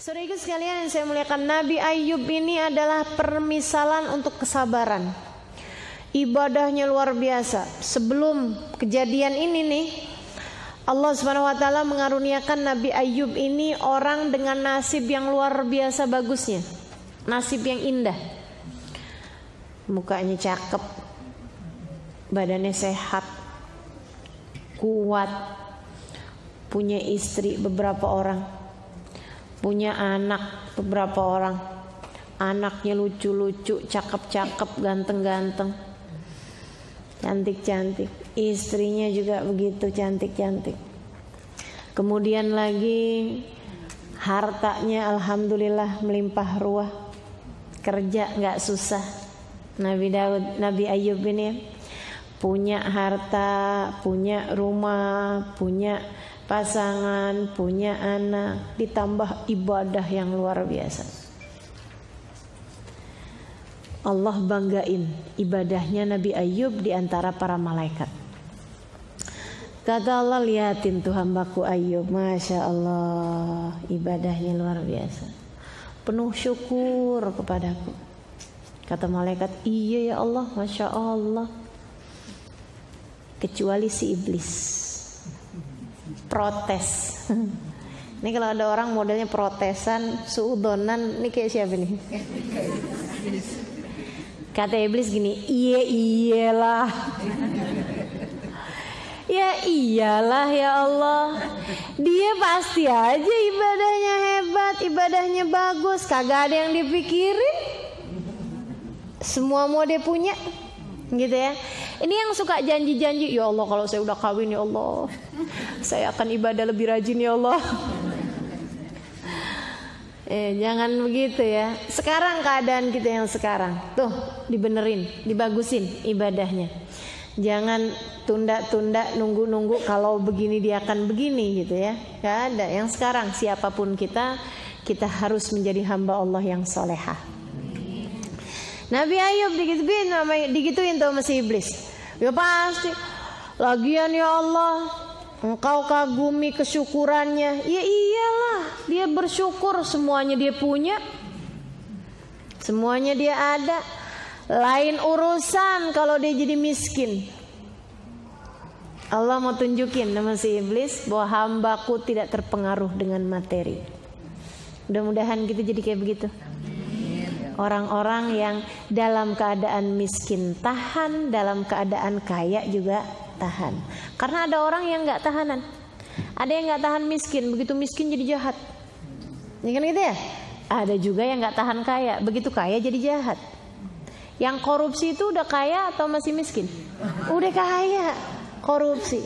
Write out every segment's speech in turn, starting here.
Saudara sekalian yang saya muliakan, Nabi Ayub ini adalah permisalan untuk kesabaran. Ibadahnya luar biasa. Sebelum kejadian ini nih, Allah Subhanahu wa taala mengaruniakan Nabi Ayub ini orang dengan nasib yang luar biasa bagusnya. Nasib yang indah. Mukanya cakep, badannya sehat, kuat, punya istri beberapa orang, punya anak beberapa orang. Anaknya lucu-lucu, cakep-cakep, ganteng-ganteng, cantik-cantik. Istrinya juga begitu cantik-cantik. Kemudian lagi hartanya alhamdulillah melimpah ruah. Kerja gak susah. Nabi Ayub ini punya harta, punya rumah, punya pasangan, punya anak, ditambah ibadah yang luar biasa. Allah banggain ibadahnya Nabi Ayub di antara para malaikat. Kata Allah, lihatin tuh hambaku Ayub, Masya Allah, ibadahnya luar biasa, penuh syukur kepadaku. Kata malaikat, iya ya Allah, Masya Allah. Kecuali si iblis protes. Ini kalau ada orang modelnya protesan, suudonan, ini kayak siapa nih? Kata iblis gini, iyalah. Ya iyalah ya Allah. Dia pasti aja ibadahnya hebat, ibadahnya bagus, kagak ada yang dipikirin. Semua mau dia punya, gitu ya. Ini yang suka janji-janji, ya Allah kalau saya udah kawin ya Allah, saya akan ibadah lebih rajin ya Allah. Jangan begitu ya. Sekarang keadaan kita yang sekarang, tuh dibenerin, dibagusin ibadahnya. Jangan tunda-tunda, nunggu-nunggu kalau begini dia akan begini gitu ya. Gak ada. Yang sekarang siapapun kita harus menjadi hamba Allah yang solehah. Nabi Ayub digituin tuh sama si iblis. Ya pasti. Lagian ya Allah, Engkau kagumi kesyukurannya. Ya iyalah, dia bersyukur, semuanya dia punya, semuanya dia ada. Lain urusan kalau dia jadi miskin. Allah mau tunjukin sama si iblis bahwa hambaku tidak terpengaruh dengan materi. Mudah-mudahan kita jadi kayak begitu. Orang-orang yang dalam keadaan miskin tahan, dalam keadaan kaya juga tahan. Karena ada orang yang nggak tahanan. Ada yang nggak tahan miskin, begitu miskin jadi jahat. Ini kan gitu ya. Ada juga yang nggak tahan kaya, begitu kaya jadi jahat. Yang korupsi itu udah kaya atau masih miskin? Udah kaya, korupsi.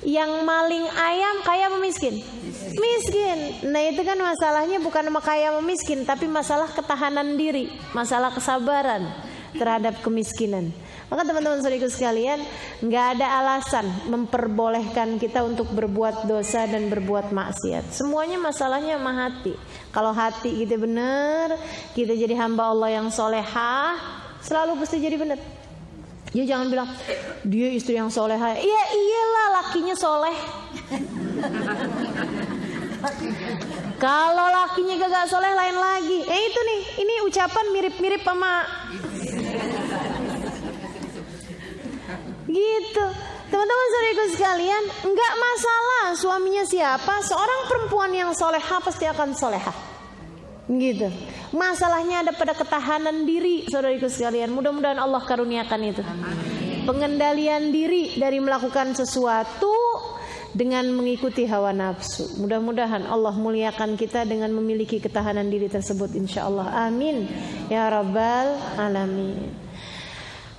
Yang maling ayam kaya apa miskin? Miskin. Nah itu kan masalahnya bukan sama kaya sama miskin, tapi masalah ketahanan diri, masalah kesabaran terhadap kemiskinan. Maka teman-teman saudaraku sekalian, nggak ada alasan memperbolehkan kita untuk berbuat dosa dan berbuat maksiat. Semuanya masalahnya sama hati. Kalau hati kita benar, kita jadi hamba Allah yang solehah, selalu pasti jadi benar. Ya jangan bilang dia istri yang solehah. Iya iyalah, lakinya soleh. Kalau lakinya gak soleh lain lagi. Itu nih, ini ucapan mirip-mirip sama gitu. Teman-teman saudaraku sekalian, enggak masalah suaminya siapa, seorang perempuan yang solehah pasti akan solehah. Gitu. Masalahnya ada pada ketahanan diri, saudaraku sekalian. Mudah-mudahan Allah karuniakan itu. Pengendalian diri dari melakukan sesuatu dengan mengikuti hawa nafsu. Mudah-mudahan Allah muliakan kita dengan memiliki ketahanan diri tersebut, insyaallah. Amin ya rabbal alamin.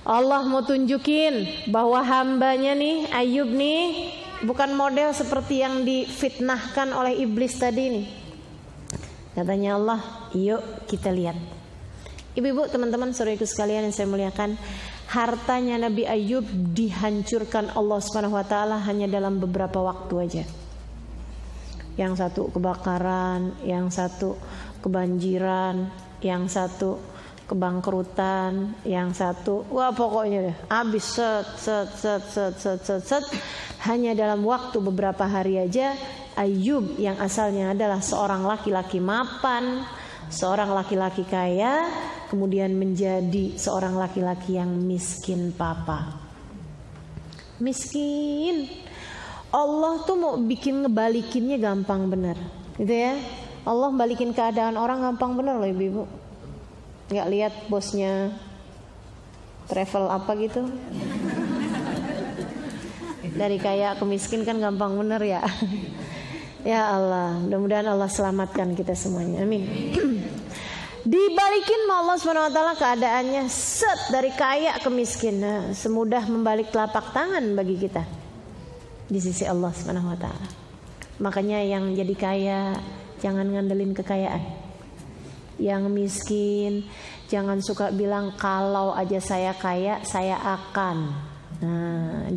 Allah mau tunjukin bahwa hambanya nih Ayub nih bukan model seperti yang difitnahkan oleh iblis tadi nih. Katanya Allah, yuk kita lihat. Ibu-ibu, teman-teman, saudaraku sekalian yang saya muliakan, hartanya Nabi Ayub dihancurkan Allah Subhanahu wa taala hanya dalam beberapa waktu aja. Yang satu kebakaran, yang satu kebanjiran, yang satu kebangkrutan, yang satu wah pokoknya deh habis set hanya dalam waktu beberapa hari aja Ayub yang asalnya adalah seorang laki-laki mapan, seorang laki-laki kaya, kemudian menjadi seorang laki-laki yang miskin papa. Miskin. Allah tuh mau bikin ngebalikinnya gampang bener, gitu ya. Allah balikin keadaan orang gampang bener loh ibu-ibu. Nggak lihat bosnya travel apa gitu, dari kaya ke miskin kan gampang bener ya. Ya Allah, mudah-mudahan Allah selamatkan kita semuanya, amin. Dibalikin sama Allah SWT keadaannya, set, dari kaya ke miskin. Nah, semudah membalik telapak tangan bagi kita di sisi Allah SWT. Makanya yang jadi kaya jangan ngandelin kekayaan. Yang miskin jangan suka bilang kalau aja saya kaya saya akan. Nah,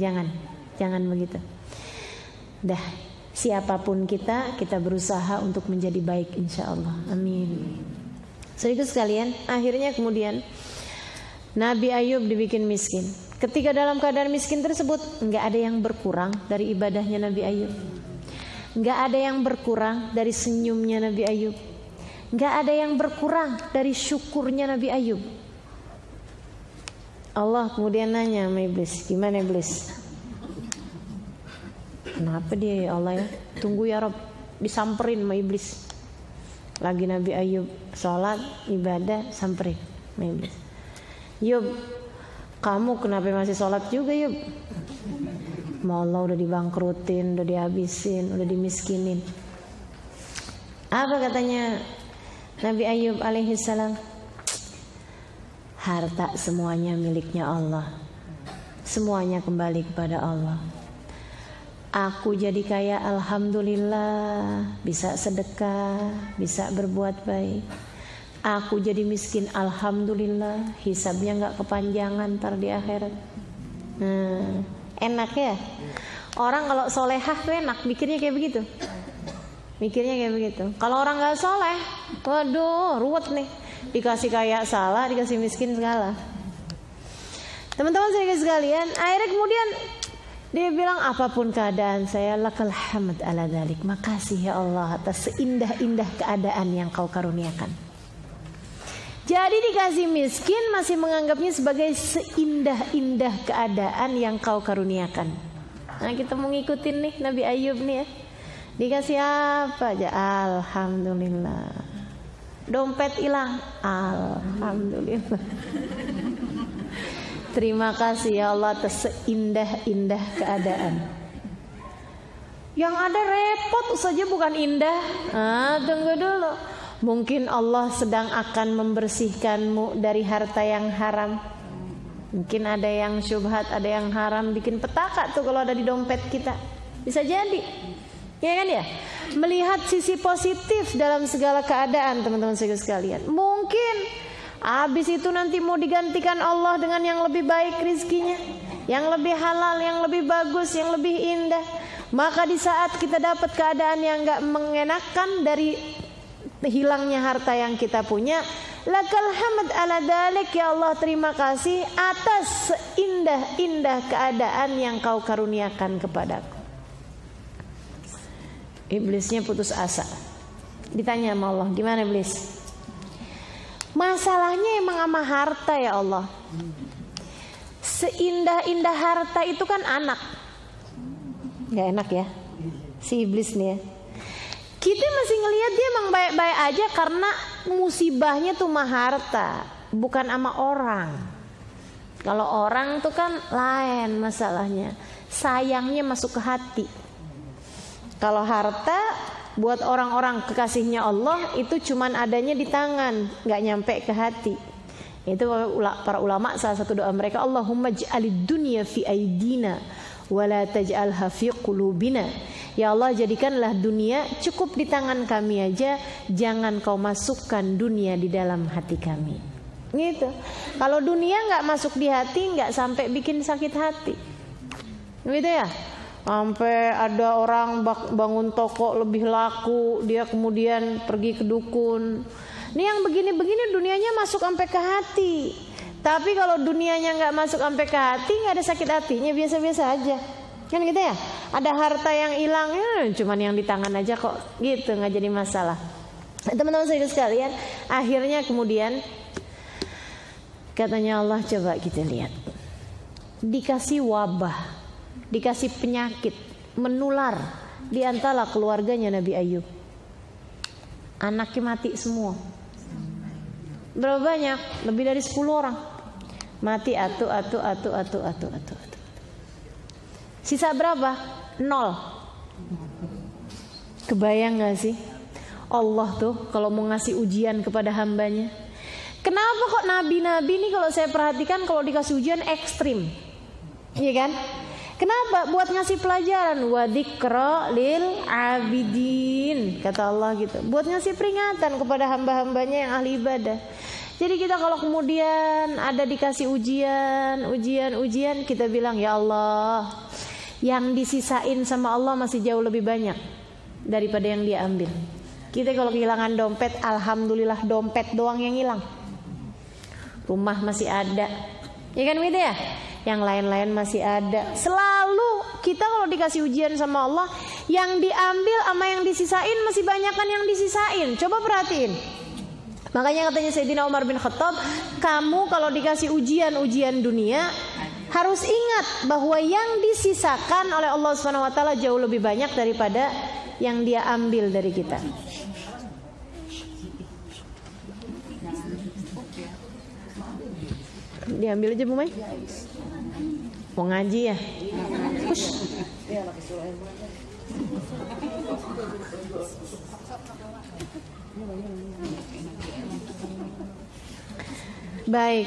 jangan begitu. Dah, siapapun kita berusaha untuk menjadi baik insya Allah. Amin. Saudara sekalian, akhirnya kemudian Nabi Ayub dibikin miskin. Ketika dalam keadaan miskin tersebut, nggak ada yang berkurang dari ibadahnya Nabi Ayub, nggak ada yang berkurang dari senyumnya Nabi Ayub, nggak ada yang berkurang dari syukurnya Nabi Ayub. Allah kemudian nanya sama iblis, gimana iblis? Kenapa dia ya Allah ya? Tunggu ya Rob, disamperin sama iblis. Lagi Nabi Ayub sholat, ibadah, samperin sama iblis. Yub, kamu kenapa masih sholat juga Yub? Ma Allah udah dibangkrutin, udah dihabisin, udah dimiskinin. Apa katanya Nabi Ayub alaihissalam? Harta semuanya miliknya Allah, semuanya kembali kepada Allah. Aku jadi kaya alhamdulillah, bisa sedekah, bisa berbuat baik. Aku jadi miskin alhamdulillah, hisabnya gak kepanjangan ntar di akhirat. Enak ya. Orang kalau solehah tuh enak, mikirnya kayak begitu. Kalau orang gak soleh, waduh ruwet nih. Dikasih kaya salah, dikasih miskin segala. Teman-teman sekalian, akhirnya kemudian dia bilang, apapun keadaan saya, lakal hamd ala dzalik. Makasih ya Allah atas seindah-indah keadaan yang kau karuniakan. Jadi dikasih miskin masih menganggapnya sebagai seindah-indah keadaan yang kau karuniakan. Nah, kita mau ngikutin nih Nabi Ayub nih ya. Dikasih apa aja, alhamdulillah. Dompet hilang, alhamdulillah. Terima kasih ya Allah atas seindah-indah keadaan. Yang ada repot saja bukan indah. Tunggu dulu. Mungkin Allah sedang akan membersihkanmu dari harta yang haram. Mungkin ada yang syubhat, ada yang haram, bikin petaka tuh kalau ada di dompet kita. Bisa jadi. Ya kan ya? Melihat sisi positif dalam segala keadaan, teman-teman sekalian. Mungkin habis itu nanti mau digantikan Allah dengan yang lebih baik rizkinya, yang lebih halal, yang lebih bagus, yang lebih indah. Maka di saat kita dapat keadaan yang gak mengenakan dari hilangnya harta yang kita punya, lakal hamd ala dzalik, ya Allah terima kasih atas seindah-indah keadaan yang kau karuniakan kepadaku. Iblisnya putus asa. Ditanya sama Allah, gimana iblis? Masalahnya emang sama harta ya Allah. Seindah-indah harta itu kan anak. Gak enak ya si iblis nih ya. Kita masih ngelihat dia emang baik-baik aja karena musibahnya tuh mah harta, bukan sama orang. Kalau orang tuh kan lain masalahnya, sayangnya masuk ke hati. Kalau harta buat orang-orang kekasihnya Allah itu cuman adanya di tangan, nggak nyampe ke hati. Itu para ulama salah satu doa mereka, Allahumma ja'alid dunya fi aidina wa la taj'alha fi qulubina. Ya Allah, jadikanlah dunia cukup di tangan kami aja, jangan kau masukkan dunia di dalam hati kami. Gitu. Kalau dunia nggak masuk di hati, nggak sampai bikin sakit hati. Gitu ya. Sampai ada orang bangun toko lebih laku, dia kemudian pergi ke dukun. Ini yang begini-begini dunianya masuk sampai ke hati. Tapi kalau dunianya nggak masuk sampai ke hati, nggak ada sakit hatinya, biasa-biasa aja. Kan gitu ya. Ada harta yang hilang, cuman yang di tangan aja kok, gitu, nggak jadi masalah. Teman-teman saudara sekalian, akhirnya kemudian katanya Allah, coba kita lihat, dikasih wabah, dikasih penyakit menular di antara keluarganya Nabi Ayub. Anaknya mati semua. Berapa banyak? Lebih dari 10 orang mati, atu. Sisa berapa? 0. Kebayang gak sih? Allah tuh kalau mau ngasih ujian kepada hambanya. Kenapa kok nabi-nabi ini kalau saya perhatikan kalau dikasih ujian ekstrim, iya kan? Kenapa? Buat ngasih pelajaran. Wa dzikra lil abidin, kata Allah gitu. Buat ngasih peringatan kepada hamba-hambanya yang ahli ibadah. Jadi kita kalau kemudian ada dikasih ujian, kita bilang, ya Allah, yang disisain sama Allah masih jauh lebih banyak daripada yang dia ambil. Kita kalau kehilangan dompet, alhamdulillah dompet doang yang hilang. Rumah masih ada, ya kan gitu ya? Yang lain-lain masih ada. Selalu kita kalau dikasih ujian sama Allah, yang diambil sama yang disisain masih banyakan yang disisain. Coba perhatiin. Makanya katanya Sayyidina Umar bin Khattab, kamu kalau dikasih ujian dunia harus ingat bahwa yang disisakan oleh Allah SWT jauh lebih banyak daripada yang dia ambil dari kita. Diambil aja Bu Mai. Mau ngaji ya? Push. Baik,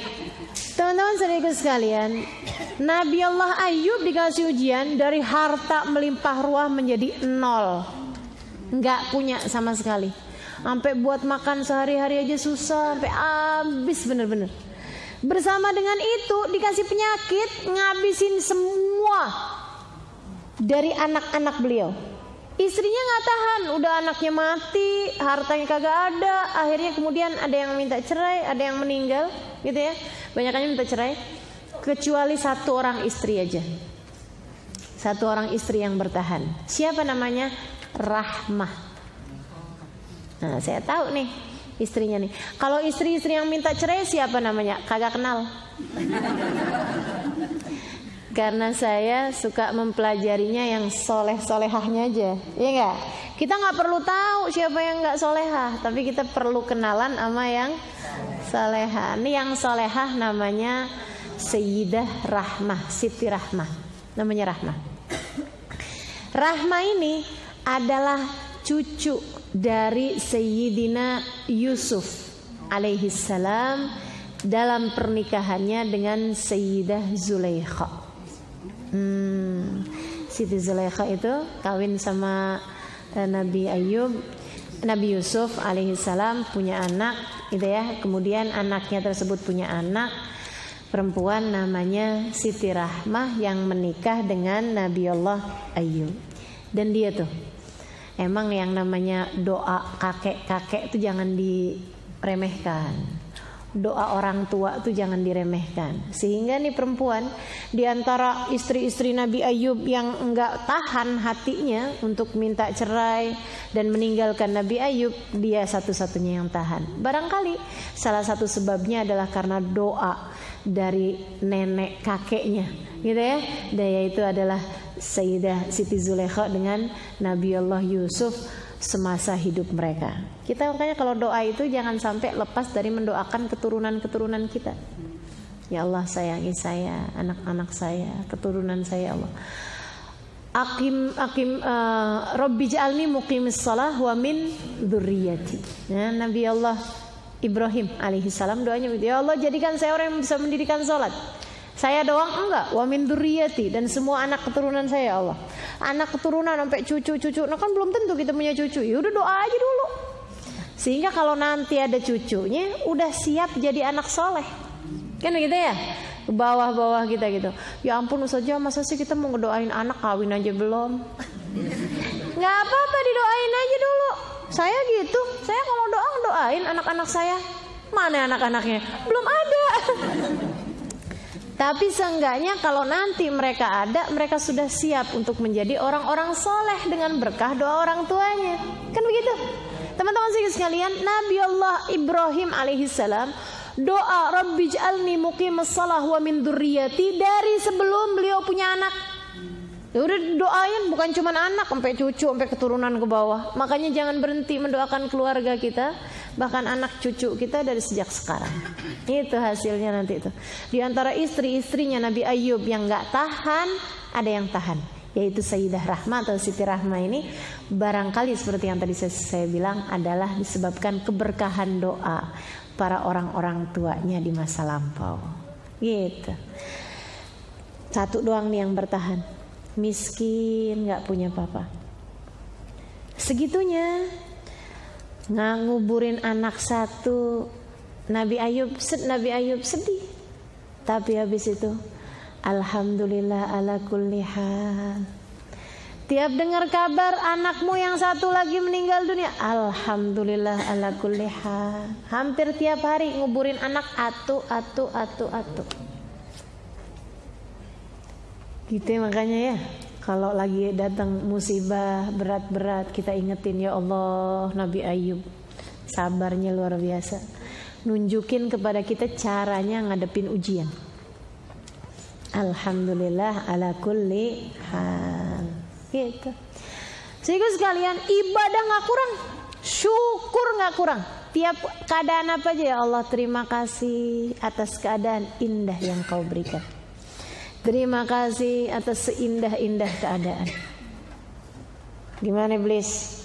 teman-teman saudaraku sekalian, Nabi Allah Ayub dikasih ujian dari harta melimpah ruah menjadi 0, nggak punya sama sekali. Sampai buat makan sehari-hari aja susah, sampai habis bener-bener. Bersama dengan itu dikasih penyakit, ngabisin semua dari anak-anak beliau. Istrinya nggak tahan, udah anaknya mati, hartanya kagak ada. Akhirnya kemudian ada yang minta cerai, ada yang meninggal, gitu ya. Banyakannya minta cerai, kecuali 1 orang istri aja. 1 orang istri yang bertahan. Siapa namanya? Rahmah. Nah, saya tahu nih istrinya nih. Kalau istri-istri yang minta cerai siapa namanya? Kagak kenal. Karena saya suka mempelajarinya yang soleh-solehahnya aja, iya nggak? Kita nggak perlu tahu siapa yang nggak solehah, tapi kita perlu kenalan sama yang solehah. Ini yang solehah namanya Sayyidah Rahmah, Siti Rahmah, namanya Rahmah. Rahmah ini adalah cucu dari Sayyidina Yusuf alaihissalam dalam pernikahannya dengan Sayyidah Zulaikha. Siti Zulaikha itu kawin sama Nabi Ayub, Nabi Yusuf alaihissalam punya anak, gitu ya. Kemudian anaknya tersebut punya anak perempuan namanya Siti Rahmah yang menikah dengan Nabi Allah Ayub. Dan dia tuh emang yang namanya doa kakek-kakek itu jangan diremehkan. Doa orang tua itu jangan diremehkan. Sehingga nih perempuan di antara istri-istri Nabi Ayub yang enggak tahan hatinya untuk minta cerai dan meninggalkan Nabi Ayub, dia satu-satunya yang tahan. Barangkali salah satu sebabnya adalah karena doa dari nenek kakeknya, gitu ya. Daya itu adalah Sayyidah Siti Zulaikha dengan Nabi Allah Yusuf semasa hidup mereka. Kita makanya kalau doa itu jangan sampai lepas dari mendoakan keturunan-keturunan kita. Ya Allah, sayangi saya, anak-anak saya, keturunan saya, Allah. Rabbi ja'alni muqimis shalah wa min dzurriyyati. Ya, Nabi Allah Ibrahim alaihissalam doanya begitu. Ya Allah, jadikan saya orang yang bisa mendirikan salat. Saya doang enggak, wa min dzurriyyati, dan semua anak keturunan saya, Allah. Anak keturunan sampai cucu-cucu. Nah kan belum tentu kita punya cucu. Ya udah doa aja dulu. Sehingga kalau nanti ada cucunya udah siap jadi anak soleh. Kan gitu ya? Ke bawah-bawah kita gitu. Ya ampun Ustazah, masa sih kita mau ngedoain anak kawin aja belum? Gak apa-apa, didoain aja dulu. Saya gitu. Saya kalau doain anak-anak saya. Mana anak-anaknya? Belum ada. Tapi seenggaknya kalau nanti mereka ada, mereka sudah siap untuk menjadi orang-orang soleh dengan berkah doa orang tuanya. Kan begitu? Teman-teman sekalian, Nabi Allah Ibrahim alaihissalam doa Rabbij'alni muqimas shalah wa min dzurriyyati dari sebelum beliau punya anak. Ya udah doain, bukan cuma anak, sampai cucu, sampai keturunan ke bawah. Makanya jangan berhenti mendoakan keluarga kita, bahkan anak cucu kita dari sejak sekarang. Itu hasilnya nanti itu. Di antara istri-istrinya Nabi Ayub yang nggak tahan, ada yang tahan, yaitu Sayyidah Rahmah atau Siti Rahmah ini. Barangkali seperti yang tadi saya bilang adalah disebabkan keberkahan doa para orang-orang tuanya di masa lampau. Gitu. Satu doang nih yang bertahan. Miskin, gak punya papa. Segitunya nguburin anak satu. Nabi Ayub sedih. Tapi habis itu alhamdulillah ala kulli hal. Tiap dengar kabar anakmu yang satu lagi meninggal dunia, alhamdulillah ala kulli hal. Hampir tiap hari nguburin anak atu. Gitu ya, makanya ya, kalau lagi datang musibah berat-berat kita ingetin, ya Allah, Nabi Ayub sabarnya luar biasa, nunjukin kepada kita caranya ngadepin ujian. Alhamdulillah ala kulli hal. Gitu. Sehingga sekalian, ibadah gak kurang, syukur gak kurang. Tiap keadaan apa aja, ya Allah terima kasih atas keadaan indah yang kau berikan. Terima kasih atas seindah-indah keadaan. Gimana iblis?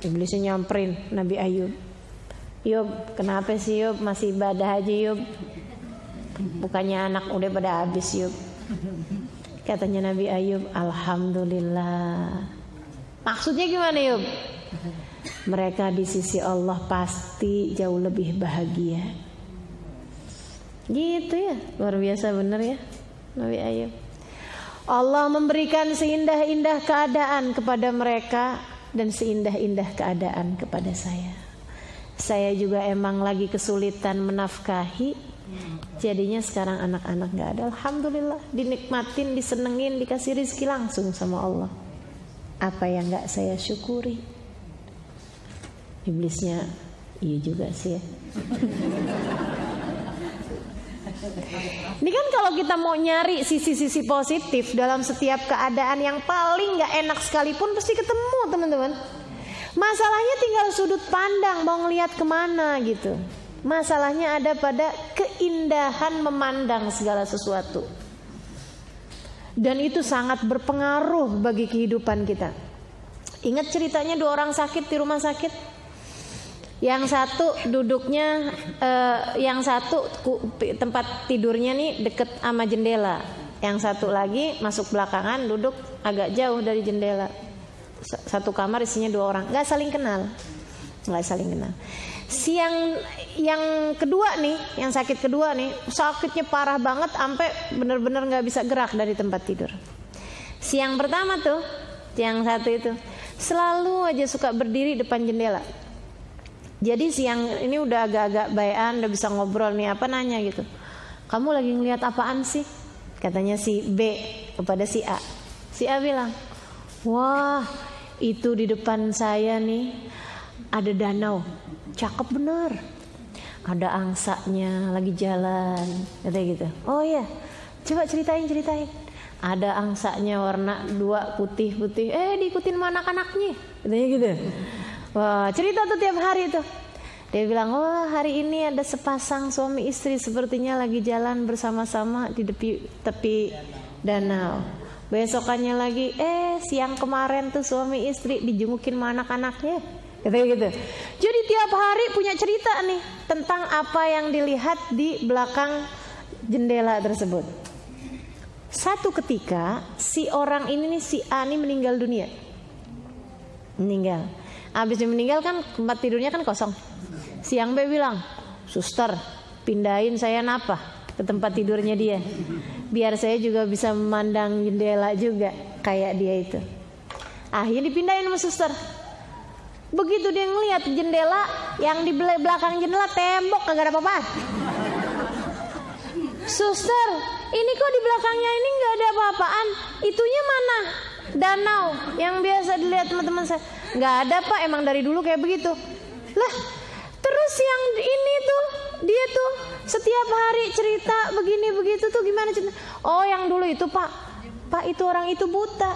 Iblisnya nyamperin Nabi Ayub. Yub, kenapa sih Yub masih ibadah aja Yub? Bukannya anak udah pada habis Yub? Katanya Nabi Ayub, alhamdulillah. Maksudnya gimana Yub? Mereka di sisi Allah pasti jauh lebih bahagia. Gitu ya, luar biasa bener ya Nabi Ayub. Allah memberikan seindah-indah keadaan kepada mereka dan seindah-indah keadaan kepada saya. Saya juga emang lagi kesulitan menafkahi, jadinya sekarang anak-anak gak ada. Alhamdulillah, dinikmatin, disenengin, dikasih rezeki langsung sama Allah. Apa yang gak saya syukuri? Iblisnya iya juga sih ya. Ini kan kalau kita mau nyari sisi-sisi positif dalam setiap keadaan yang paling gak enak sekalipun pasti ketemu teman-teman. Masalahnya tinggal sudut pandang, mau ngelihat kemana gitu. Masalahnya ada pada keindahan memandang segala sesuatu. Dan itu sangat berpengaruh bagi kehidupan kita. Ingat ceritanya 2 orang sakit di rumah sakit. Yang satu duduknya, yang satu tempat tidurnya nih deket sama jendela. Yang satu lagi masuk belakangan, duduk agak jauh dari jendela. Satu kamar isinya 2 orang, nggak saling kenal. Si yang kedua nih, yang sakit kedua nih, sakitnya parah banget, sampai bener-bener nggak bisa gerak dari tempat tidur. Si yang pertama tuh, yang satu itu selalu aja suka berdiri depan jendela. Jadi siang ini udah agak-agak bayan, udah bisa ngobrol nih, apa nanya gitu. Kamu lagi ngeliat apaan sih? Katanya si B kepada si A. Si A bilang, wah itu di depan saya nih ada danau, cakep bener. Ada angsanya lagi jalan, katanya gitu. Oh iya, coba ceritain. Ada angsanya warna 2 putih-putih, diikutin sama anak-anaknya, katanya gitu. Wah, cerita tuh tiap hari tuh. Dia bilang, wah hari ini ada sepasang suami istri sepertinya lagi jalan bersama-sama di tepi danau. Besokannya lagi, siang kemarin tuh suami istri dijengukin sama anak-anaknya, gitu. Jadi tiap hari punya cerita nih tentang apa yang dilihat di belakang jendela tersebut. Satu ketika si orang ini nih, si A nih meninggal dunia. Habis dia meninggal kan tempat tidurnya kan kosong. Si yang B bilang, suster pindahin saya napa ke tempat tidurnya dia, biar saya juga bisa memandang jendela juga kayak dia itu. Akhirnya dipindahin sama suster. Begitu dia ngeliat jendela, yang di belakang jendela tembok kagak ada apa-apa. Suster, ini kok di belakangnya ini nggak ada apa-apaan? Itunya mana? Danau yang biasa dilihat teman-teman saya. Nggak ada Pak, emang dari dulu kayak begitu. Lah, terus yang ini tuh, dia tuh setiap hari cerita begini begitu tuh gimana cerita? Oh yang dulu itu Pak, itu orang itu buta.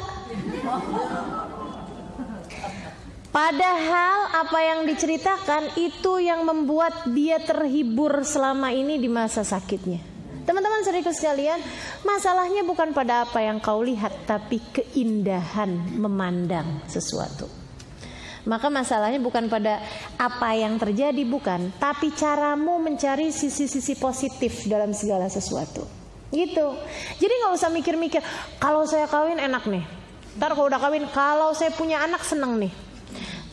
Padahal apa yang diceritakan itu yang membuat dia terhibur selama ini di masa sakitnya. Teman-teman saudaraku sekalian, masalahnya bukan pada apa yang kau lihat, tapi keindahan memandang sesuatu. Maka masalahnya bukan pada apa yang terjadi, bukan, tapi caramu mencari sisi-sisi positif dalam segala sesuatu. Gitu. Jadi nggak usah mikir-mikir, kalau saya kawin enak nih. Ntar kalau udah kawin, kalau saya punya anak seneng nih.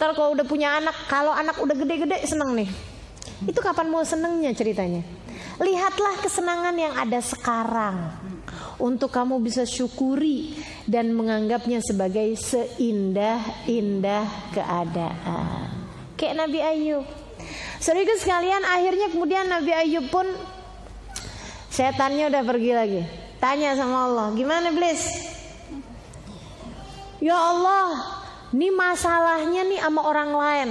Ntar kalau udah punya anak, kalau anak udah gede-gede seneng nih. Itu kapan mau senengnya ceritanya? Lihatlah kesenangan yang ada sekarang, untuk kamu bisa syukuri dan menganggapnya sebagai seindah-indah keadaan. Kayak Nabi Ayub. Saudara sekalian, akhirnya kemudian Nabi Ayub pun setannya udah pergi lagi. Tanya sama Allah, gimana Iblis? Ya Allah, ini masalahnya nih sama orang lain.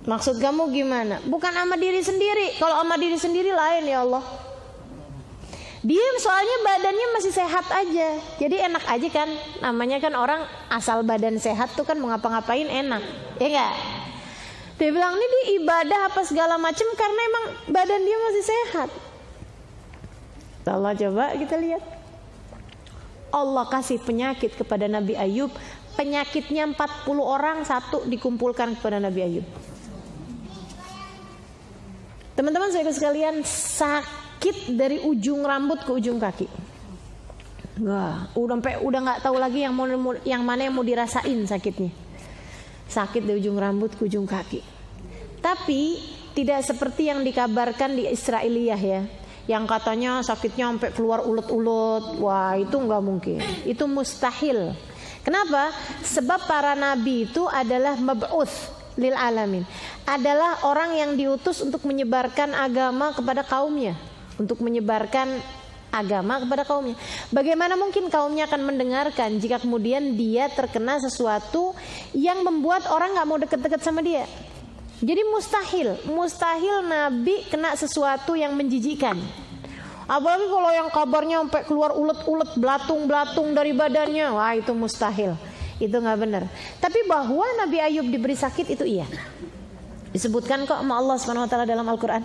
Maksud kamu gimana? Bukan sama diri sendiri. Kalau sama diri sendiri lain ya Allah. Dia soalnya badannya masih sehat aja. Jadi enak aja kan. Namanya kan orang asal badan sehat tuh kan mau ngapa-ngapain enak. Ya enggak? Dia bilang ini dia ibadah apa segala macam karena emang badan dia masih sehat. Allah, coba kita lihat. Allah kasih penyakit kepada Nabi Ayub. Penyakitnya 40 orang, satu dikumpulkan kepada Nabi Ayub. Teman-teman saya sekalian, sakit dari ujung rambut ke ujung kaki. Wah, udah nggak tahu lagi yang mana yang mau dirasain sakitnya. Sakit dari ujung rambut ke ujung kaki. Tapi tidak seperti yang dikabarkan di Israiliyah ya, yang katanya sakitnya sampai keluar ulet-ulet. Wah, itu nggak mungkin. Itu mustahil. Kenapa? Sebab para nabi itu adalah mab'uts lil alamin, adalah orang yang diutus untuk menyebarkan agama kepada kaumnya, untuk menyebarkan agama kepada kaumnya. Bagaimana mungkin kaumnya akan mendengarkan jika kemudian dia terkena sesuatu yang membuat orang nggak mau deket-deket sama dia? Jadi mustahil Nabi kena sesuatu yang menjijikkan. Apalagi kalau yang kabarnya sampai keluar ulet-ulet, belatung-belatung dari badannya, wah itu mustahil. Itu nggak benar. Tapi bahwa Nabi Ayub diberi sakit itu iya. Disebutkan kok sama Allah SWT dalam Al-Quran.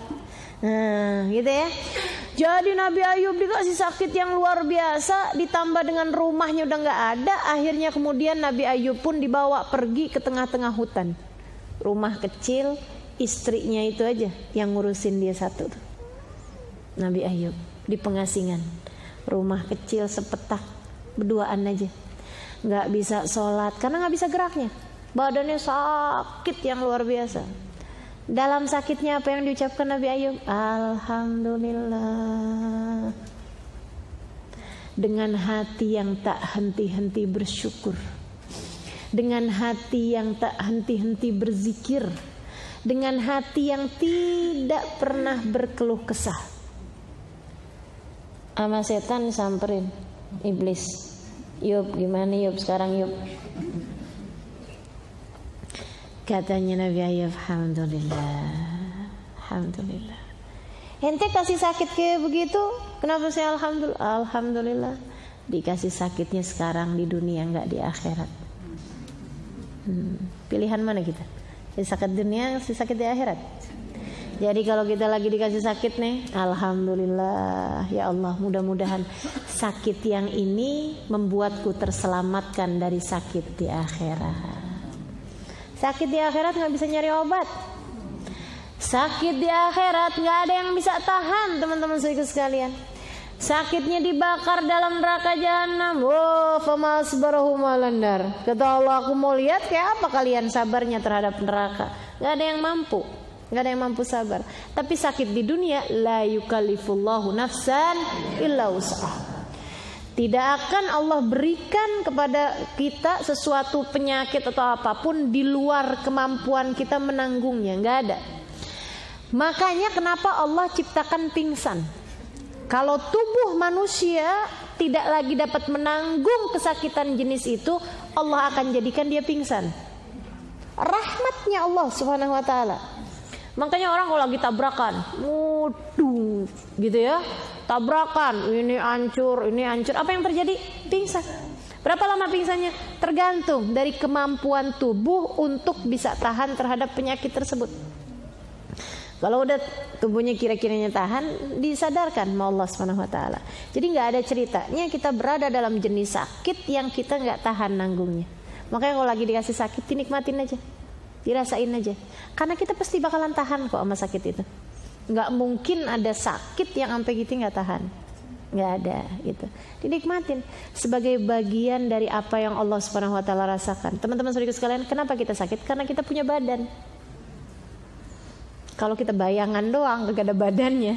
Nah, gitu ya. Jadi Nabi Ayub dikasih sakit yang luar biasa, ditambah dengan rumahnya udah nggak ada. Akhirnya kemudian Nabi Ayub pun dibawa pergi ke tengah-tengah hutan. Rumah kecil, istrinya itu aja yang ngurusin dia satu tuh. Nabi Ayub di pengasingan, rumah kecil sepetak, berduaan aja. Nggak bisa sholat karena nggak bisa geraknya, badannya sakit yang luar biasa. Dalam sakitnya apa yang diucapkan Nabi Ayub? Alhamdulillah. Dengan hati yang tak henti-henti bersyukur, dengan hati yang tak henti-henti berzikir, dengan hati yang tidak pernah berkeluh kesah. Sama setan disamperin iblis. Yub, gimana Yub sekarang Yub? Katanya Nabi Ayub, Alhamdulillah. Ente kasih sakit kayak begitu, kenapa saya Alhamdulillah. Dikasih sakitnya sekarang di dunia, nggak di akhirat. Pilihan mana kita? Si sakit dunia, si sakit di akhirat. Jadi kalau kita lagi dikasih sakit nih, Alhamdulillah, ya Allah, mudah-mudahan sakit yang ini membuatku terselamatkan dari sakit di akhirat. Sakit di akhirat gak bisa nyari obat. Sakit di akhirat gak ada yang bisa tahan, teman-teman sekalian. Sakitnya dibakar dalam neraka jahanam. Famasbarahu malandar. Kata Allah, aku mau lihat kayak apa kalian sabarnya terhadap neraka. Gak ada yang mampu. Gak ada yang mampu sabar. Tapi sakit di dunia, la yukallifullahu nafsan illa wus'aha. Tidak akan Allah berikan kepada kita sesuatu penyakit atau apapun di luar kemampuan kita menanggungnya. Gak ada. Makanya kenapa Allah ciptakan pingsan. Kalau tubuh manusia tidak lagi dapat menanggung kesakitan jenis itu, Allah akan jadikan dia pingsan. Rahmatnya Allah Subhanahu wa taala. Makanya orang kalau lagi tabrakan, muduh gitu ya, tabrakan, ini hancur, apa yang terjadi? Pingsan. Berapa lama pingsannya? Tergantung dari kemampuan tubuh untuk bisa tahan terhadap penyakit tersebut. Kalau udah tubuhnya kira-kiranya tahan, disadarkan sama Allah Subhanahu wa taala. Jadi nggak ada ceritanya kita berada dalam jenis sakit yang kita nggak tahan nanggungnya. Makanya kalau lagi dikasih sakit, dinikmatin aja, dirasain aja. Karena kita pasti bakalan tahan kok sama sakit itu. Nggak mungkin ada sakit yang sampai gitu nggak tahan. Nggak ada gitu. Dinikmatin sebagai bagian dari apa yang Allah Subhanahu wa taala rasakan. Teman-teman saudara sekalian, kenapa kita sakit? Karena kita punya badan. Kalau kita bayangan doang, gak ada badannya,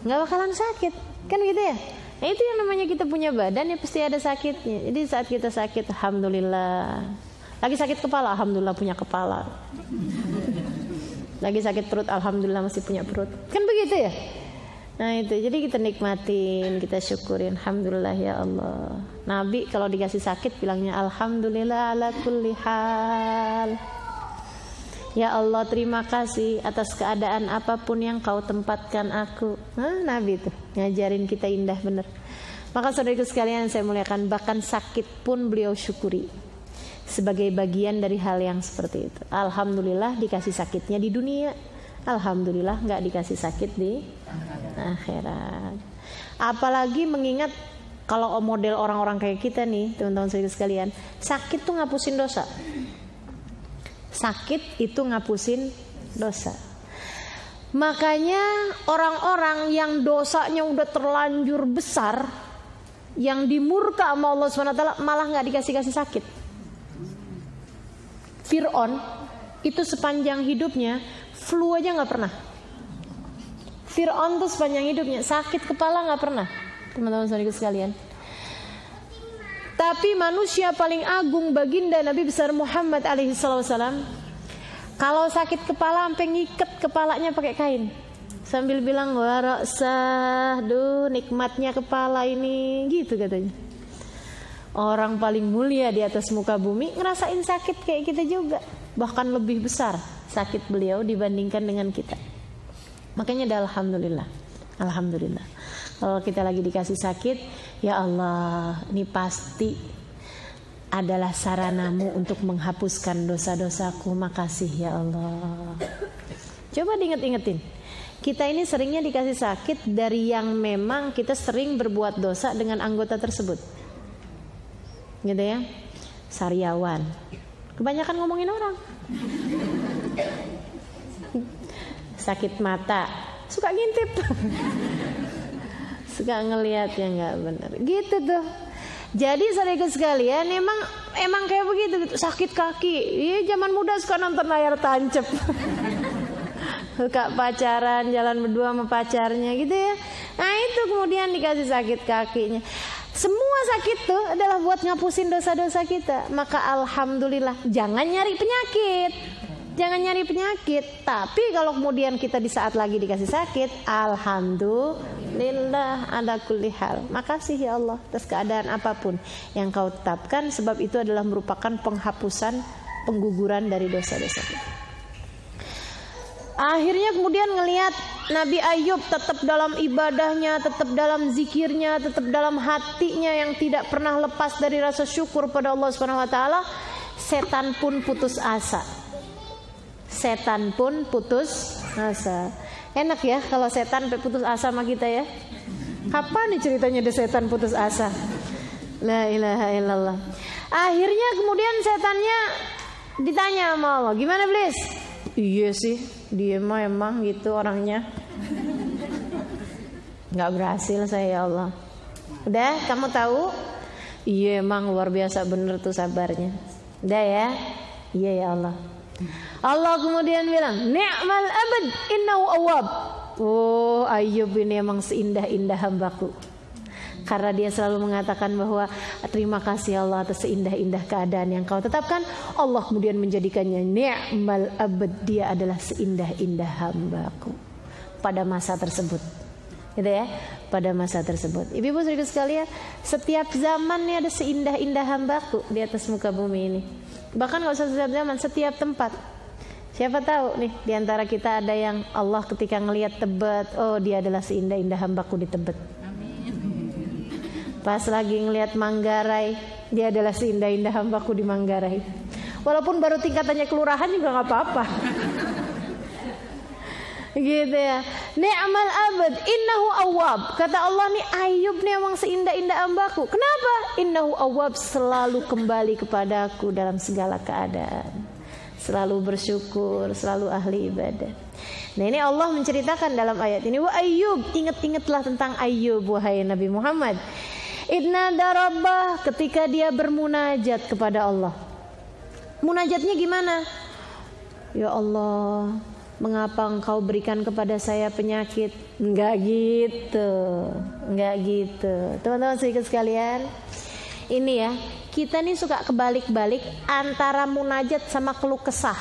nggak bakalan sakit, kan gitu ya? Nah, itu yang namanya kita punya badan ya pasti ada sakitnya. Jadi saat kita sakit, alhamdulillah. Lagi sakit kepala, alhamdulillah punya kepala. Lagi sakit perut, alhamdulillah masih punya perut. Kan begitu ya? Nah itu, jadi kita nikmatin, kita syukurin, alhamdulillah ya Allah. Nabi kalau dikasih sakit bilangnya alhamdulillah ala kulli hal. Ya Allah, terima kasih atas keadaan apapun yang kau tempatkan aku. Nabi itu ngajarin kita indah bener. Maka saudaraku sekalian saya muliakan, bahkan sakit pun beliau syukuri sebagai bagian dari hal yang seperti itu. Alhamdulillah dikasih sakitnya di dunia, alhamdulillah nggak dikasih sakit di akhirat. Apalagi mengingat kalau model orang-orang kayak kita nih, teman-teman saudaraku sekalian, sakit tuh ngapusin dosa. Sakit itu ngapusin dosa. Makanya orang-orang yang dosanya udah terlanjur besar, yang dimurka sama Allah SWT, malah gak dikasih sakit. Fir'aun itu sepanjang hidupnya flu aja gak pernah. Fir'aun tuh sepanjang hidupnya sakit kepala gak pernah, teman-teman saudara sekalian. Tapi manusia paling agung baginda Nabi besar Muhammad alaihi salam, kalau sakit kepala sampai ngiket kepalanya pakai kain, sambil bilang waraksah, duh nikmatnya kepala ini, gitu katanya. Orang paling mulia di atas muka bumi ngerasain sakit kayak kita juga, bahkan lebih besar sakit beliau dibandingkan dengan kita. Makanya dah alhamdulillah, alhamdulillah. Kalau kita lagi dikasih sakit, ya Allah, ini pasti adalah saranamu untuk menghapuskan dosa-dosaku. Makasih ya Allah. Coba diinget-ingetin. Kita ini seringnya dikasih sakit dari yang memang kita sering berbuat dosa dengan anggota tersebut. Gitu ya. Sariawan. Kebanyakan ngomongin orang. Sakit mata, suka ngintip. Suka ngelihat yang nggak benar, gitu tuh. Jadi saudara sekalian, emang kayak begitu gitu. Sakit kaki, iya zaman muda suka nonton layar tancap. Suka pacaran, jalan berdua sama pacarnya gitu ya. Nah itu kemudian dikasih sakit kakinya. Semua sakit tuh adalah buat ngapusin dosa-dosa kita. Maka alhamdulillah, jangan nyari penyakit. Jangan nyari penyakit. Tapi kalau kemudian kita di saat lagi dikasih sakit, alhamdulillah ala kulli hal. Makasih ya Allah atas keadaan apapun yang kau tetapkan, sebab itu adalah merupakan penghapusan, pengguguran dari dosa-dosa kita. Akhirnya kemudian ngelihat Nabi Ayub tetap dalam ibadahnya, tetap dalam zikirnya, tetap dalam hatinya yang tidak pernah lepas dari rasa syukur pada Allah Subhanahu wa taala. Setan pun putus asa. Setan pun putus asa. Enak ya kalau setan putus asa sama kita ya. Kapan nih ceritanya ada setan putus asa? La ilaha illallah. Akhirnya kemudian setannya ditanya sama Allah, gimana Iblis? Iya sih, dia mah emang gitu orangnya. Gak berhasil saya ya Allah. Udah kamu tahu? Iya emang luar biasa bener tuh sabarnya. Udah ya? Iya ya Allah. Allah kemudian bilang, ni'mal abad innahu awwab. Oh Ayub ini emang seindah-indah hambaku. Karena dia selalu mengatakan bahwa terima kasih Allah atas seindah-indah keadaan yang kau tetapkan. Allah kemudian menjadikannya ni'mal abad, dia adalah seindah-indah hambaku pada masa tersebut. gitu ya, pada masa tersebut. Ibu-ibu saudara sekalian, setiap zaman nih ada seindah-indah hambaku di atas muka bumi ini. Bahkan nggak usah setiap zaman, setiap tempat. Siapa tahu nih di antara kita ada yang Allah ketika ngelihat Tebet, oh dia adalah seindah-indah hambaku di Tebet. Pas lagi ngelihat Manggarai, dia adalah seindah-indah hambaku di Manggarai. Walaupun baru tingkatannya kelurahan juga nggak apa-apa. Gitu ya. Ni'mal abad innahu awwab. Kata Allah nih, Ayub nih emang seindah-indah hambaku. Kenapa? Innahu awwab, selalu kembali kepadaku dalam segala keadaan, selalu bersyukur, selalu ahli ibadah. Nah ini Allah menceritakan dalam ayat ini, wa Ayub, ingat-ingatlah tentang Ayub wahai Nabi Muhammad. Idnada rabbah, ketika dia bermunajat kepada Allah. Munajatnya gimana? Ya Allah, mengapa engkau berikan kepada saya penyakit? Enggak gitu. Teman-teman sedikit sekalian, ini ya, kita nih suka kebalik-balik antara munajat sama keluh kesah.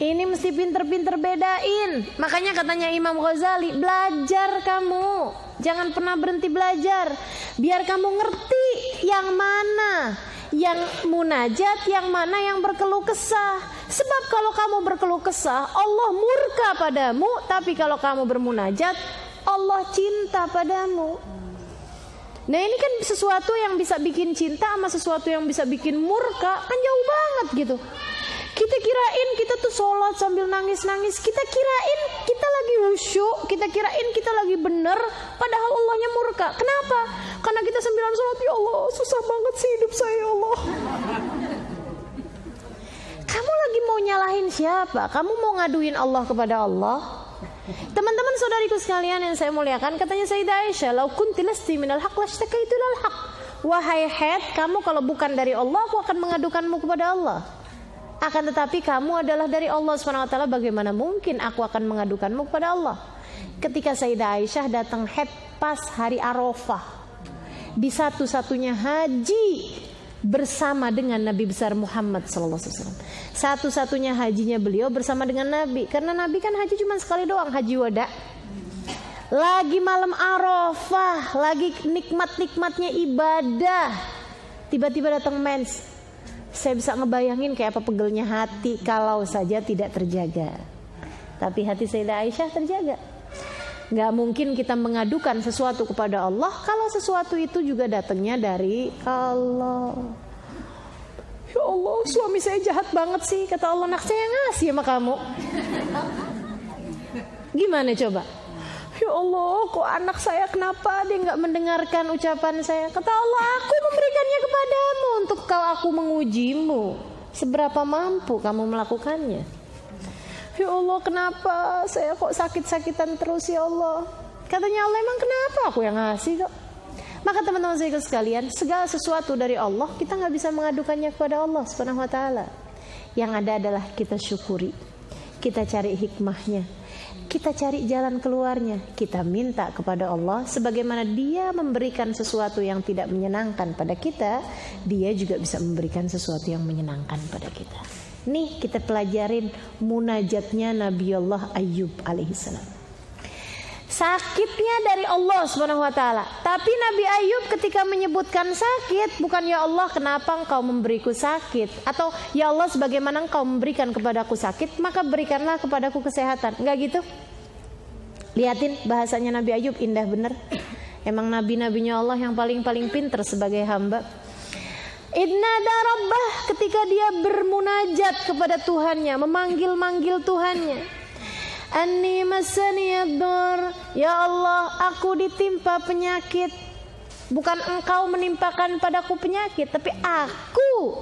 Ini mesti pinter-pinter bedain. Makanya katanya Imam Ghazali, belajar kamu, jangan pernah berhenti belajar, biar kamu ngerti yang mana yang munajat, yang mana yang berkeluh kesah. Sebab kalau kamu berkeluh kesah, Allah murka padamu. Tapi kalau kamu bermunajat, Allah cinta padamu. Nah ini kan sesuatu yang bisa bikin cinta sama sesuatu yang bisa bikin murka, kan jauh banget gitu. Kita kirain kita tuh sholat sambil nangis-nangis, kita kirain kita lagi khusyuk, kita kirain kita lagi bener, padahal Allahnya murka. Kenapa? Karena kita sembilan sholat, ya Allah susah banget sih hidup saya ya Allah. Kamu lagi mau nyalahin siapa? Kamu mau ngaduin Allah kepada Allah? Teman-teman saudariku sekalian yang saya muliakan, katanya Sayyidah Aisyah, lau kunti lasti minal haq lastakaitu lal haq. Wahai Het, kamu kalau bukan dari Allah, aku akan mengadukanmu kepada Allah. Akan tetapi kamu adalah dari Allah SWT, bagaimana mungkin aku akan mengadukanmu kepada Allah? Ketika Sayyidah Aisyah datang haid pas hari Arafah, di satu-satunya haji bersama dengan Nabi besar Muhammad SAW. Satu-satunya hajinya beliau bersama dengan Nabi, karena Nabi kan haji cuma sekali doang, haji wada. Lagi malam Arafah, lagi nikmat-nikmatnya ibadah, tiba-tiba datang mens. Saya bisa ngebayangin kayak apa pegelnya hati kalau saja tidak terjaga. Tapi hati Sayyidah Aisyah terjaga. Gak mungkin kita mengadukan sesuatu kepada Allah kalau sesuatu itu juga datangnya dari Allah. Ya Allah, suami saya jahat banget sih. Kata Allah, nak saya ngasih sama kamu. Gimana coba? Ya Allah, kok anak saya kenapa dia gak mendengarkan ucapan saya? Kata Allah, aku memberikannya kepadamu untuk aku mengujimu, seberapa mampu kamu melakukannya. Ya Allah, kenapa saya kok sakit-sakitan terus ya Allah? Katanya Allah, emang kenapa aku yang ngasih kok? Maka teman-teman saya sekalian, segala sesuatu dari Allah kita gak bisa mengadukannya kepada Allah Subhanahu wa ta'ala. Yang ada adalah kita syukuri, kita cari hikmahnya, kita cari jalan keluarnya, kita minta kepada Allah. Sebagaimana Dia memberikan sesuatu yang tidak menyenangkan pada kita, Dia juga bisa memberikan sesuatu yang menyenangkan pada kita. Nih kita pelajarin munajatnya Nabiullah Ayub alaihissalam. Sakitnya dari Allah Subhanahu wa ta'ala. Tapi Nabi Ayub ketika menyebutkan sakit, bukan ya Allah kenapa engkau memberiku sakit, atau ya Allah sebagaimana engkau memberikan kepadaku sakit, maka berikanlah kepadaku kesehatan. Enggak gitu. Lihatin bahasanya Nabi Ayub, indah bener. Emang nabi-nabinya Allah yang paling-paling pinter sebagai hamba. Idnada rabbah, ketika dia bermunajat kepada Tuhannya, memanggil-manggil Tuhannya. Anni masaniyad-dur, ya Allah aku ditimpa penyakit. Bukan engkau menimpakan padaku penyakit, tapi aku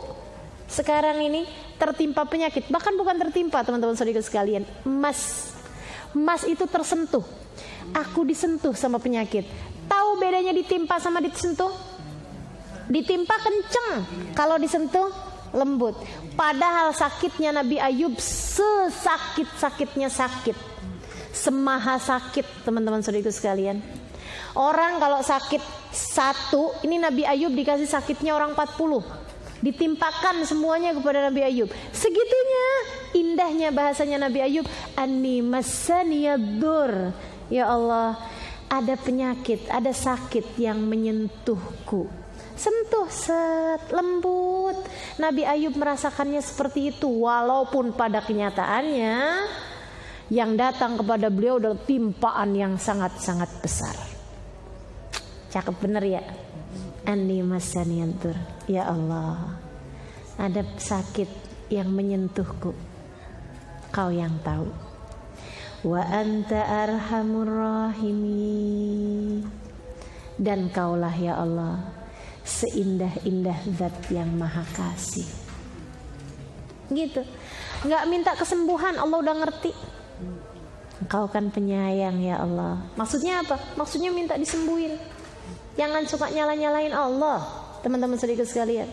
sekarang ini tertimpa penyakit. Bahkan bukan tertimpa teman-teman saudara sekalian, mas itu tersentuh. Aku disentuh sama penyakit. Tahu bedanya ditimpa sama disentuh? Ditimpa kenceng, kalau disentuh lembut. Padahal sakitnya Nabi Ayub sesakit-sakitnya sakit, semaha sakit teman-teman saudariku sekalian. Orang kalau sakit satu, ini Nabi Ayub dikasih sakitnya orang 40. Ditimpakan semuanya kepada Nabi Ayub. Segitunya indahnya bahasanya Nabi Ayub. Anni massaniyad-dur. Ya Allah, ada penyakit, ada sakit yang menyentuhku. Sentuh, set, lembut. Nabi Ayub merasakannya seperti itu. Walaupun pada kenyataannya yang datang kepada beliau adalah timpaan yang sangat-sangat besar. Cakep bener ya. Anni massaniyad-dur. Ya Allah, ada sakit yang menyentuhku. Kau yang tahu. Wa anta arhamur rahimin. Dan kaulah ya Allah seindah-indah zat yang maha kasih. Gitu. Gak minta kesembuhan, Allah udah ngerti. Engkau kan penyayang ya Allah. Maksudnya apa? Maksudnya minta disembuhin. Jangan suka nyala-nyalain Allah. Teman-teman sedikit sekalian,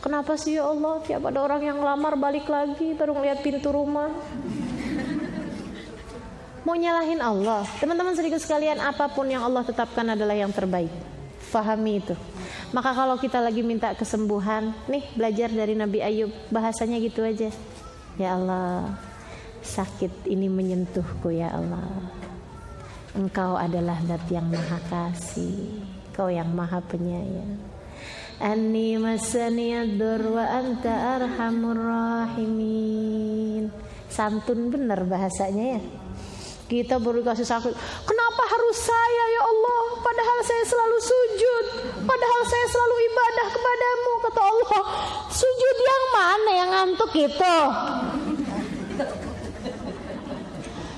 kenapa sih ya Allah tiap ada orang yang lamar balik lagi baru ngeliat pintu rumah? Mau nyalahin Allah? Teman-teman sedikit sekalian, apapun yang Allah tetapkan adalah yang terbaik. Fahami itu. Maka kalau kita lagi minta kesembuhan, nih belajar dari Nabi Ayub, bahasanya gitu aja. Ya Allah, sakit ini menyentuhku ya Allah. Engkau adalah zat yang maha kasih, Kau yang maha penyayang. Anni massaniyad-dur wa anta arhamur rahimin. Santun bener bahasanya ya. Kita baru kasih sakit, kenapa harus saya ya Allah? Padahal saya selalu sujud, padahal saya selalu ibadah kepadamu. Kata Allah, sujud yang mana yang ngantuk itu?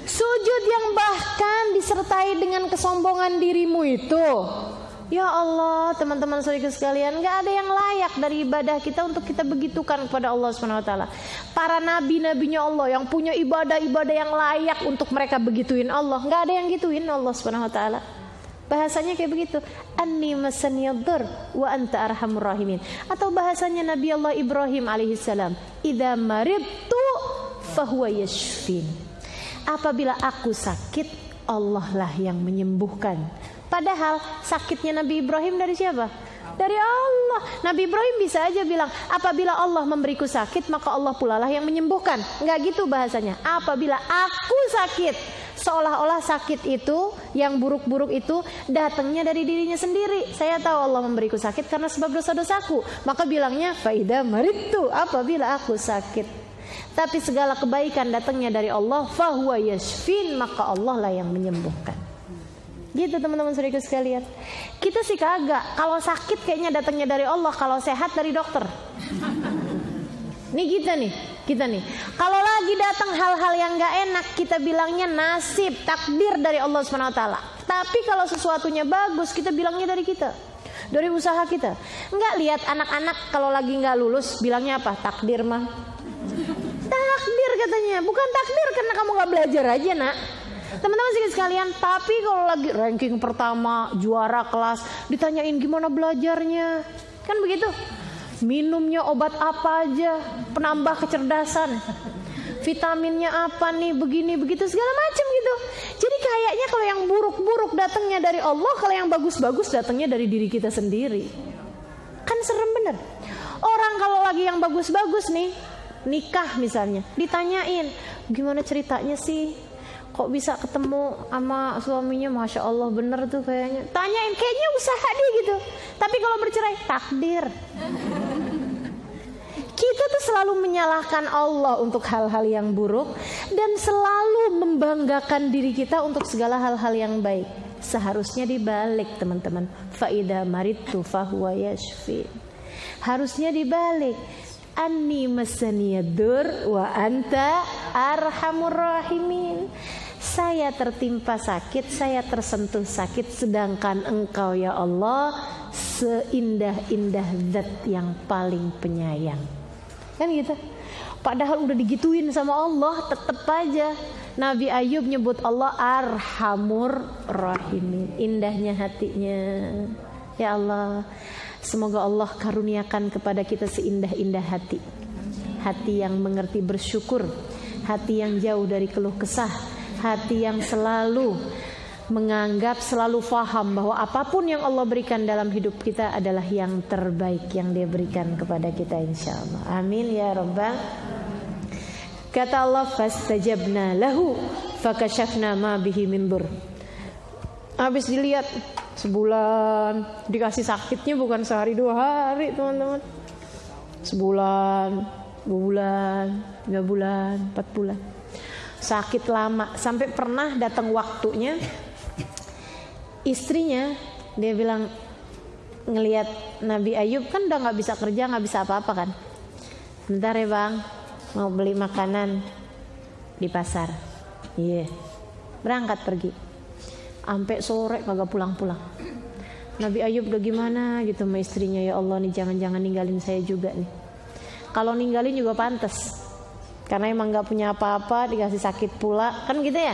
Sujud yang bahkan disertai dengan kesombongan dirimu itu. Ya Allah, teman-teman saudara sekalian, gak ada yang layak dari ibadah kita untuk kita begitukan kepada Allah SWT. Para nabi-nabinya Allah yang punya ibadah-ibadah yang layak untuk mereka begituin Allah, gak ada yang gituin Allah SWT. Bahasanya kayak begitu. Anni massaniyad-dur wa anta arhamur rahimin. Atau bahasanya Nabi Allah Ibrahim alaihissalam, idza maridtu fahuwa yashfin. Apabila aku sakit, Allah lah yang menyembuhkan. Padahal sakitnya Nabi Ibrahim dari siapa? Dari Allah. Nabi Ibrahim bisa aja bilang, apabila Allah memberiku sakit, maka Allah pula lah yang menyembuhkan. Enggak gitu bahasanya. Apabila aku sakit, seolah-olah sakit itu, yang buruk-buruk itu datangnya dari dirinya sendiri. Saya tahu Allah memberiku sakit karena sebab dosa-dosaku. Maka bilangnya faida maridtu, apabila aku sakit. Tapi segala kebaikan datangnya dari Allah, fahuwa yashfin, maka Allah lah yang menyembuhkan. Gitu teman-teman saudara sekalian. Kita sih kagak. Kalau sakit kayaknya datangnya dari Allah, kalau sehat dari dokter. Nih kita nih. Kalau lagi datang hal-hal yang gak enak, kita bilangnya nasib, takdir dari Allah SWT. Tapi kalau sesuatunya bagus, kita bilangnya dari kita, dari usaha kita. Enggak, lihat anak-anak kalau lagi gak lulus, bilangnya apa? Takdir mah. Takdir katanya. Bukan takdir karena kamu gak belajar aja nak. Teman-teman sekalian, tapi kalau lagi ranking pertama, juara kelas, ditanyain gimana belajarnya, kan begitu. Minumnya obat apa aja, penambah kecerdasan, vitaminnya apa nih, begini begitu segala macam gitu. Jadi kayaknya kalau yang buruk-buruk datangnya dari Allah, kalau yang bagus-bagus datangnya dari diri kita sendiri. Kan serem bener. Orang kalau lagi yang bagus-bagus nih, nikah misalnya, ditanyain gimana ceritanya sih, kok bisa ketemu sama suaminya, Masya Allah bener tuh kayaknya. Tanyain, kayaknya usaha dia gitu. Tapi kalau bercerai, takdir. Kita tuh selalu menyalahkan Allah untuk hal-hal yang buruk dan selalu membanggakan diri kita untuk segala hal-hal yang baik. Seharusnya dibalik teman-teman. Faida maridtu fahuwa yashfi. Harusnya dibalik. Anni massaniyad-dur wa anta arhamur rahimin. Saya tertimpa sakit, saya tersentuh sakit, sedangkan Engkau ya Allah seindah-indah zat yang paling penyayang. Kan gitu. Padahal udah digituin sama Allah, tetep aja Nabi Ayub nyebut Allah Arhamur Rahimin. Indahnya hatinya. Ya Allah, semoga Allah karuniakan kepada kita seindah-indah hati. Hati yang mengerti bersyukur, hati yang jauh dari keluh kesah, hati yang selalu menganggap, selalu faham bahwa apapun yang Allah berikan dalam hidup kita adalah yang terbaik yang Dia berikan kepada kita, insyaallah. Amin ya rabbal. Kata Allah, fastajabna lahu fakashafna ma bihi min dur. Habis dilihat sebulan, dikasih sakitnya bukan sehari 2 hari, teman-teman. Sebulan, 2 bulan, 3 bulan, 4 bulan. Sakit lama, sampai pernah datang waktunya istrinya, dia bilang, ngelihat Nabi Ayub kan udah gak bisa kerja, gak bisa apa-apa kan. Bentar ya bang, mau beli makanan di pasar. Iya, berangkat pergi. Sampai sore kagak pulang-pulang. Nabi Ayub udah gimana gitu sama istrinya, ya Allah nih jangan-jangan ninggalin saya juga nih. Kalau ninggalin juga pantas, karena emang gak punya apa-apa, dikasih sakit pula, kan gitu ya.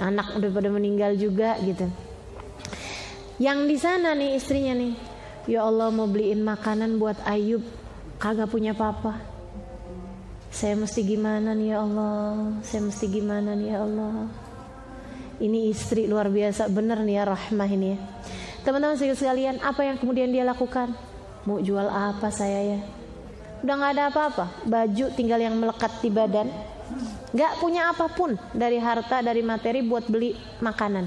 Anak udah pada meninggal juga gitu. Yang di sana nih istrinya nih, ya Allah mau beliin makanan buat Ayub, kagak punya apa-apa. Saya mesti gimana nih ya Allah, saya mesti gimana nih ya Allah. Ini istri luar biasa bener nih ya, rahmah ini ya. Teman-teman sekalian, apa yang kemudian dia lakukan? Mau jual apa saya ya? Udah gak ada apa-apa, baju tinggal yang melekat di badan, gak punya apapun dari harta, dari materi buat beli makanan,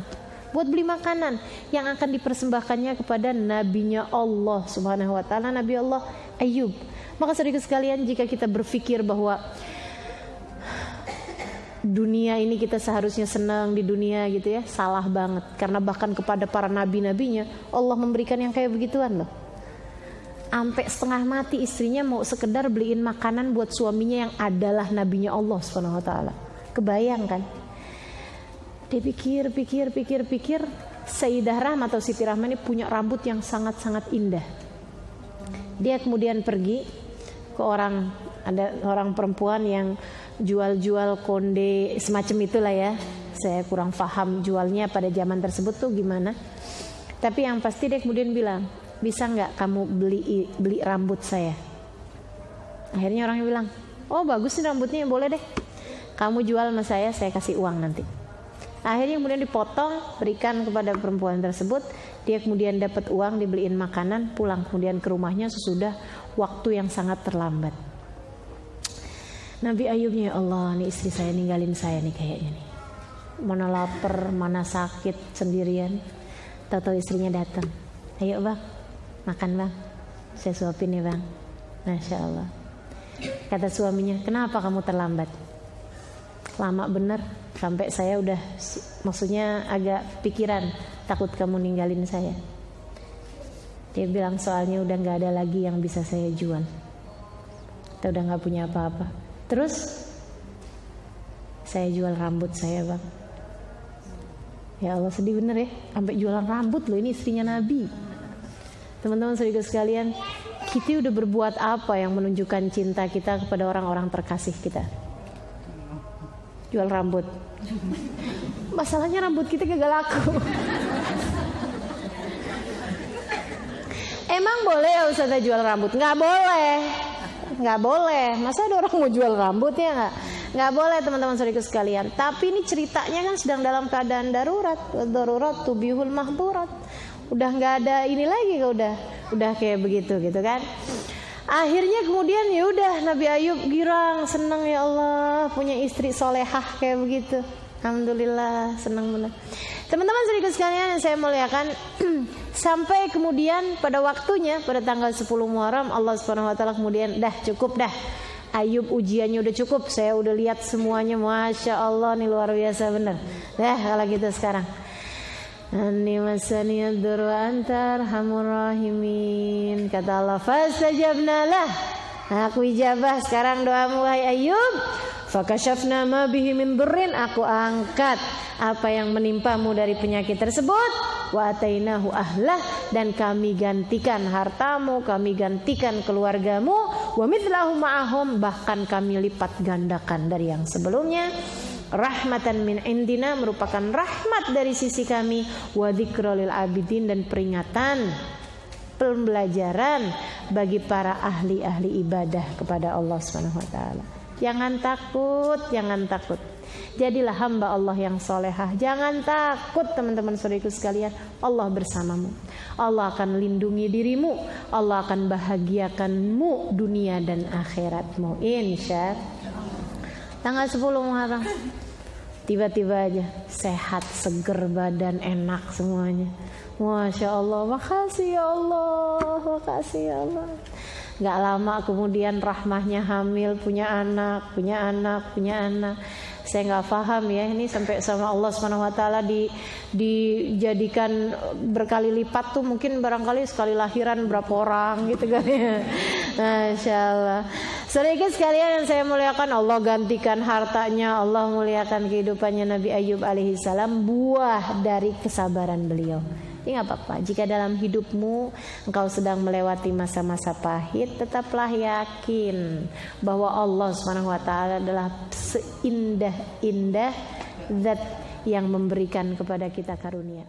buat beli makanan yang akan dipersembahkannya kepada nabinya Allah subhanahu wa ta'ala, Nabi Allah Ayub. Maka saudara sekalian, jika kita berpikir bahwa dunia ini kita seharusnya senang di dunia gitu ya, salah banget. Karena bahkan kepada para nabi-nabinya Allah memberikan yang kayak begituan loh. Sampai setengah mati istrinya mau sekedar beliin makanan buat suaminya yang adalah nabinya Allah subhanahu wa ta'ala. Kebayang kan? Dia pikir, Sayyidah Rahma atau Siti Rahma ini punya rambut yang sangat-sangat indah. Dia kemudian pergi ke ada orang perempuan yang jual-jual konde semacam itulah ya. Saya kurang paham jualnya pada zaman tersebut tuh gimana. Tapi yang pasti dia kemudian bilang, bisa nggak kamu beli rambut saya? Akhirnya orangnya bilang, oh bagus nih rambutnya, boleh deh. Kamu jual sama saya kasih uang nanti. Akhirnya kemudian dipotong, berikan kepada perempuan tersebut. Dia kemudian dapat uang, dibeliin makanan, pulang kemudian ke rumahnya sesudah waktu yang sangat terlambat. Nabi Ayubnya, ya Allah, nih istri saya ninggalin saya nih kayaknya nih. Mana lapar, mana sakit sendirian. Tahu-tahu istrinya datang. Ayo bang, makan bang, saya suapin ya bang. Masya Allah. Kata suaminya, kenapa kamu terlambat? Lama bener, sampai saya udah, maksudnya agak pikiran, takut kamu ninggalin saya. Dia bilang soalnya udah gak ada lagi yang bisa saya jual. Kita udah gak punya apa-apa. Terus saya jual rambut saya bang. Ya Allah, sedih bener ya, sampai jualan rambut loh, ini istrinya Nabi. Teman-teman saudara sekalian, kita udah berbuat apa yang menunjukkan cinta kita kepada orang-orang terkasih kita? Jual rambut. Masalahnya rambut kita kagak laku. Emang boleh ya Ustazah jual rambut? Nggak boleh. Nggak boleh. Masa ada orang mau jual rambut ya nggak? Nggak boleh teman-teman saudara sekalian. Tapi ini ceritanya kan sedang dalam keadaan darurat. Darurat tubihul mahdurat. Udah nggak ada ini lagi, udah kayak begitu gitu kan. Akhirnya kemudian ya udah Nabi Ayub girang, senang, ya Allah punya istri solehah kayak begitu. Alhamdulillah, senang benar. Teman-teman saudara sekalian yang saya muliakan, sampai kemudian pada waktunya pada tanggal 10 Muharram Allah Subhanahu wa taala kemudian dah cukup dah. Ayub ujiannya udah cukup, saya udah lihat semuanya, Masya Allah nih luar biasa benar. Dah kalau gitu sekarang. Anni masani ad-dur wa anta arhamur rahimin. Kata Allah, fastajabna lah. Aku ijabah sekarang doamu wahai Ayub. Fakashafna ma bihi min durrin. Aku angkat apa yang menimpamu dari penyakit tersebut. Wa atainahu ahlah. Dan kami gantikan hartamu, kami gantikan keluargamu. Wa mithlahu ma'ahum. Bahkan kami lipat gandakan dari yang sebelumnya. Rahmatan min indina, merupakan rahmat dari sisi kami, wa dzikra lil abidin, dan peringatan, pembelajaran bagi para ahli-ahli ibadah kepada Allah Subhanahu wa taala. Jangan takut, jangan takut. Jadilah hamba Allah yang solehah. Jangan takut teman-teman saudaraku sekalian. Allah bersamamu. Allah akan lindungi dirimu. Allah akan bahagiakanmu dunia dan akhiratmu. Insya tanggal 10 Muharram. Tiba-tiba aja sehat, seger badan, enak semuanya. Masya Allah, makasih ya Allah, makasih ya Allah. Gak lama kemudian Rahmahnya hamil, punya anak. Saya nggak paham ya, ini sampai sama Allah SWT dijadikan berkali lipat tuh, mungkin barangkali sekali lahiran berapa orang gitu kan ya. Masya Allah. Sedikit sekalian yang saya muliakan, Allah gantikan hartanya, Allah muliakan kehidupannya Nabi Ayub alaihissalam, buah dari kesabaran beliau. Ini nggak apa-apa. Jika dalam hidupmu engkau sedang melewati masa-masa pahit, tetaplah yakin bahwa Allah SWT adalah seindah-indah zat yang memberikan kepada kita karunia.